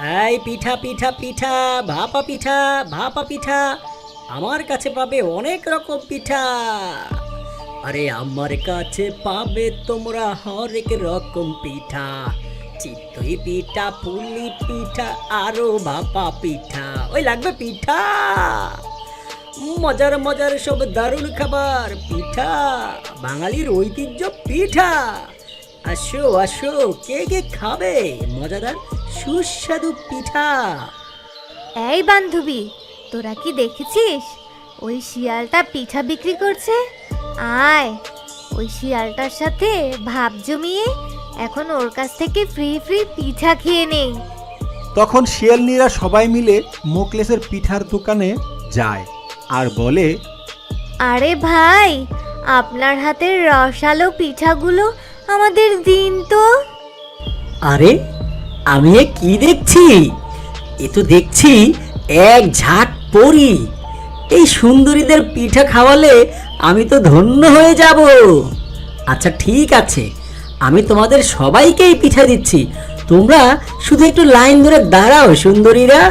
এই পিঠা পিঠা পিঠা, ভাপা পিঠা, ভাপা পিঠা। আমার কাছে পাবে অনেক রকম পিঠা। আরে আমার কাছে পাবে তোমরা হরেক রকম পিঠা। চিতই পিঠা, পুলি পিঠা, আরো ভাপা পিঠা। ওই লাগবে পিঠা। মজার মজার সব দারুণ খাবার পিঠা, বাঙালির ঐতিহ্য পিঠা। আসো আসো, কে কে খাবে মজাদার সুস্বাদু পিঠা? এই বান্ধবী, তোরা কি দেখেছিস ওই শিয়ালটা পিঠা বিক্রি করছে? আয়, ওই শিয়ালটার সাথে ভাব জমিয়ে এখন ওর কাছ থেকে ফ্রি ফ্রি পিঠা খেয়ে নেই। তখন শিয়ালনীরা সবাই মিলে মোকলেসের পিঠার দোকানে যায় আর বলে, আরে ভাই, আপনার হাতের রসালো পিঠাগুলো আমাদের দিন তো। আরে আমি এ কি দেখছি? এ তো দেখছি এক ঝাঁক পরি। এই সুন্দরীদের পিঠা খাওয়ালে আমি তো ধন্য হয়ে যাব। আচ্ছা ঠিক আছে, আমি তোমাদের সবাইকেই পিঠা দিচ্ছি। তোমরা শুধু একটু লাইন ধরে দাঁড়াও সুন্দরীরা।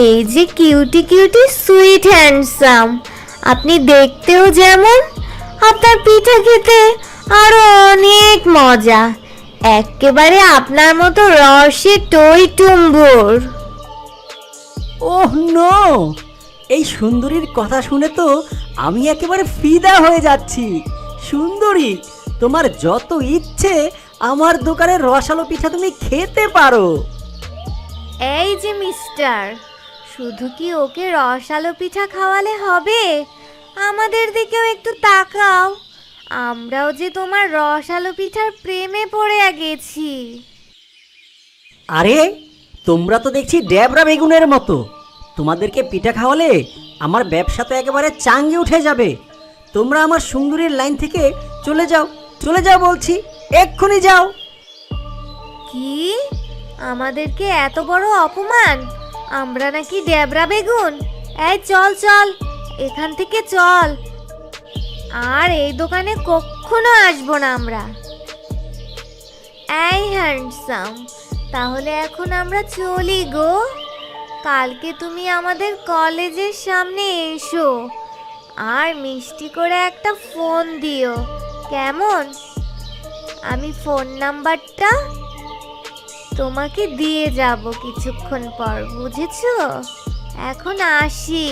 এই যে কিউটি কিউটি সুইট হ্যান্ডসাম, আপনি দেখতেও যেমন, আপনার পিঠা খেতে আরো অনেক মজা। একেবারে আপনার মতো রসে টই টুম্বুর। ওহ নো, এই সুন্দরীর কথা শুনে তো আমি একেবারে ফিদা হয়ে যাচ্ছি। সুন্দরী, তোমার যত ইচ্ছে আমার দোকানের রসালো পিঠা তুমি খেতে পারো। এই যে মিস্টার, শুধু কি ওকে রসালো পিঠা খাওয়ালে হবে? আমাদের দিকেও একটু তাকাও। আমরাও যে তোমার রসালো পিঠার প্রেমে পড়ে গেছি। আরে তোমরা তো দেখছি ড্যাবরা বেগুনের মতো। তোমাদেরকে পিঠা খাওয়ালে আমার ব্যবসা তো একেবারে চাঙ্গে উঠে যাবে। তোমরা আমার সুন্দরীর লাইন থেকে চলে যাও, চলে যাও বলছি, এক্ষুনি যাও। কি? আমাদেরকে এত বড় অপমান? আমরা নাকি ড্যাবরা বেগুন? এই চল চল, এখান থেকে চল। আর এই দোকানে কখনো আসবো না আমরা। এই হ্যান্ডসাম, তাহলে এখন আমরা চলি গো। কালকে তুমি আমাদের কলেজের সামনে এসো, আর মিষ্টি করে একটা ফোন দিও, কেমন? আমি ফোন নাম্বারটা তোমাকে দিয়ে যাব কিছুক্ষণ পর, বুঝেছো? এখন আসি।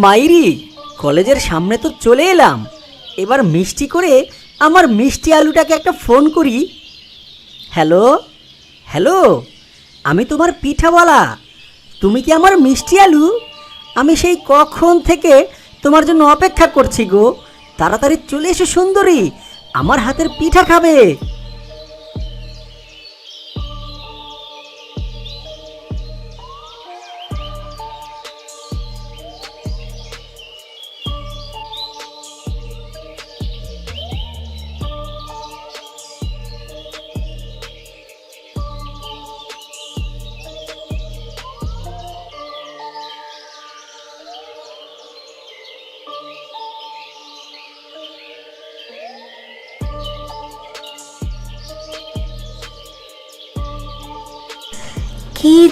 মাইরি, কলেজের সামনে তো চলে এলাম। এবার মিষ্টি করে আমার মিষ্টি আলুটাকে একটা ফোন করি। হ্যালো হ্যালো, আমি তোমার পিঠাওয়ালা। তুমি কি আমার মিষ্টি আলু? আমি সেই কখন থেকে তোমার জন্য অপেক্ষা করছি গো। তাড়াতাড়ি চলে এসো সুন্দরী, আমার হাতের পিঠা খাবে।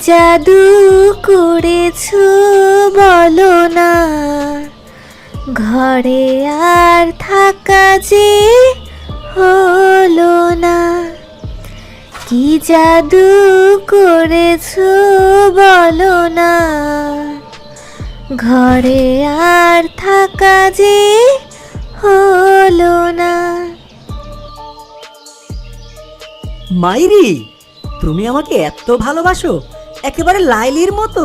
জাদু করেছো বলো না, ঘরে আর থাকা যে হলো না। কি জাদু করেছো বলো না, ঘরে আর থাকা যে হলো না। মাইরি, তুমি আমাকে এত ভালোবাসো, একেবারে লাইলির মতো।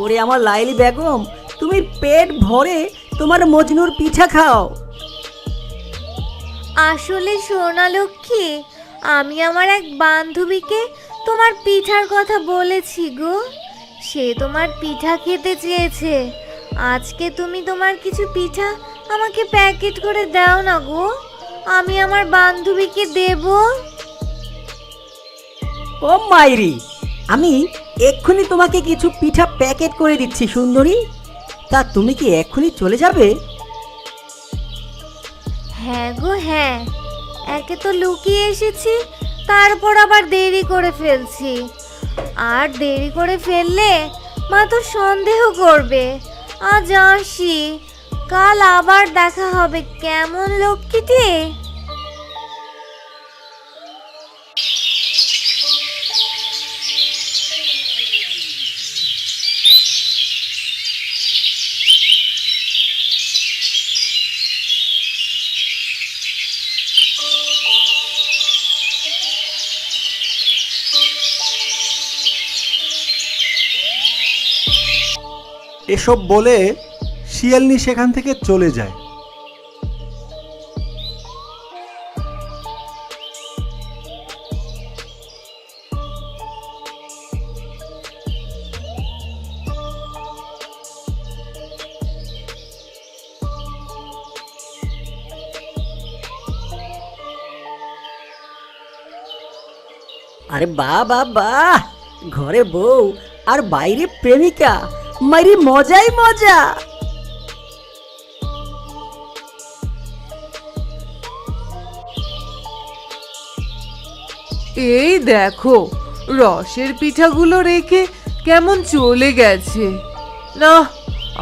ওরে আমার লাইলি বেগম, তুমি পেট ভরে তোমার মজনুর পিঠা খাও। আসলে সোনা লক্ষ্মী, আমি আমার এক বান্ধবীকে তোমার পিঠার কথা বলেছি গো। সে তোমার পিঠা খেতে চেয়েছে। আজকে তুমি তোমার কিছু পিঠা আমাকে প্যাকেট করে দাও না গো, আমি আমার বান্ধবীকে দেব। ও মাইরি, আমি এক্ষুনি তোমাকে কিছু পিঠা প্যাকেট করে দিচ্ছি সুন্দরী। তা তুমি কি এক্ষুনি চলে যাবে? হ্যাঁ গো হ্যাঁ, একে তো লুকিয়ে এসেছি, তারপর আবার দেরি করে ফেলছি। আর দেরি করে ফেললে মা তো সন্দেহ করবে। আজ আসি, কাল আবার দেখা হবে, কেমন লক্ষ্মীটি। এসব বলে শিয়ালনি সেখান থেকে চলে যায়। আরে বাহ বাহ বাহ, ঘরে বউ আর বাইরে প্রেমিকা, মাইরি মজাই মজা। এই দেখো, রসের পিঠাগুলো রেখে কেমন চলে গেছে। না,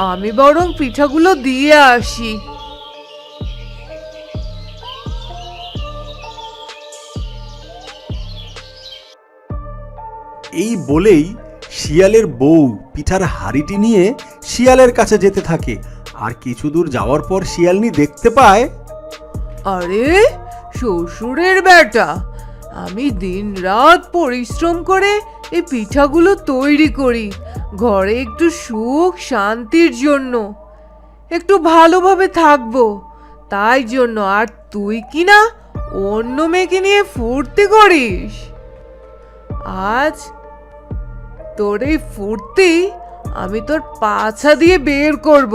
আমি বরং পিঠাগুলো দিয়ে আসি। এই বলেই শিয়ালের বউ পিঠার হাঁড়িটি নিয়ে শিয়ালের কাছে যেতে থাকে। আর কিছু দূর যাওয়ার পর শিয়ালনি দেখতে পায়, আরে শ্বশুরের বেটা, আমি দিনরাত পরিশ্রম করে এই পিঠাগুলো তৈরি করি ঘরে একটু সুখ শান্তির জন্য, একটু ভালোভাবে থাকবো তাই জন্য। আর তুই কি না অন্য মেয়েকে নিয়ে ফুর্তি করিস। আজ তোর এই ফুর্তি আমি তোর পাছা দিয়ে বের করব।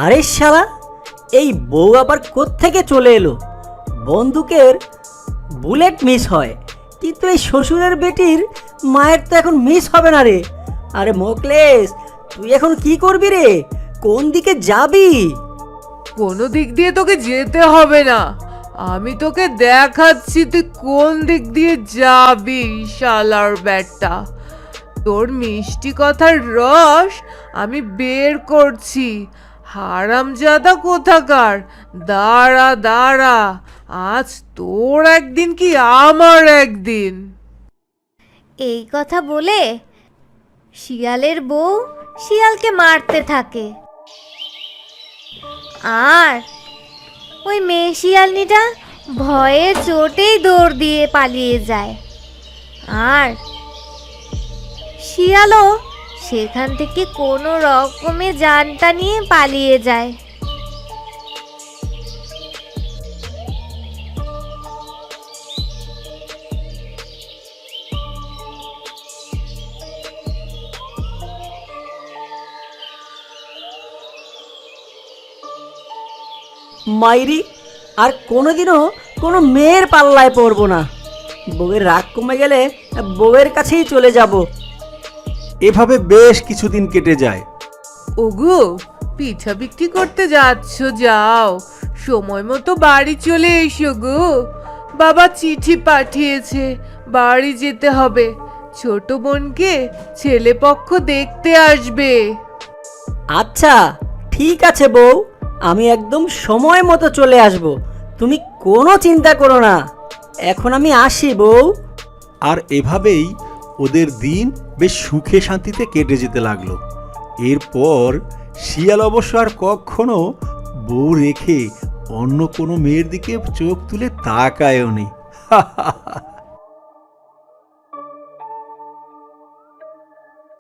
আরে শালা, এই বউ আবার কোত্থেকে চলে এলো? বন্দুকের বুলেট মিস হয়, কিন্তু এই শ্বশুরের বেটির মায়ের তো এখন মিস হবে না রে। আরে মোকলেশ, তুই এখন কি করবি রে? কোন দিকে যাবি? কোনো দিক দিয়ে তোকে যেতে হবে না, আমি তোকে দেখাচ্ছি তুই কোন দিক দিয়ে যাবি শালার ব্যাটা। তোর মিষ্টি কথার রস আমি বের করছি, হারামজাদা কোথাকার। দাঁড়া দাঁড়া, আজ তোর একদিন কি আমার একদিন। এই কথা বলে শিয়ালের বউ শিয়ালকে মারতে থাকে। আর ওই মেয়ে শিয়ালনিটা ভয়ে চোটেই দৌড় দিয়ে পালিয়ে যায়। আর শিয়ালও সেখান থেকে কোনো রকমে জানটা নিয়ে পালিয়ে যায়। মাইরি, আর কোনোদিনও কোনো মেয়ের পাল্লায় পড়বো না। বউয়ের রাগ কমে গেলে বউয়ের কাছেই চলে যাব। এভাবে বেশ কিছুদিন কেটে যায়। ওগো, পিঠা বিক্রি করতে যাচ্ছ যাও, সময় মতো বাড়ি চলে এসো গো। বাবা চিঠি পাঠিয়েছে, বাড়ি যেতে হবে, ছোট বোনকে ছেলেপক্ষ দেখতে আসবে। আচ্ছা ঠিক আছে বউ, আমি একদম সময় মতো চলে আসব, তুমি কোনো চিন্তা করো না। এখন আমি আসি বউ। আর এভাবেই ওদের দিন বেশ সুখে শান্তিতে কেটে যেতে লাগলো। এরপর শিয়াল অবশ্য আর কখনো বউ রেখে অন্য কোনো মেয়ের দিকে চোখ তুলে তাকায়ও নি।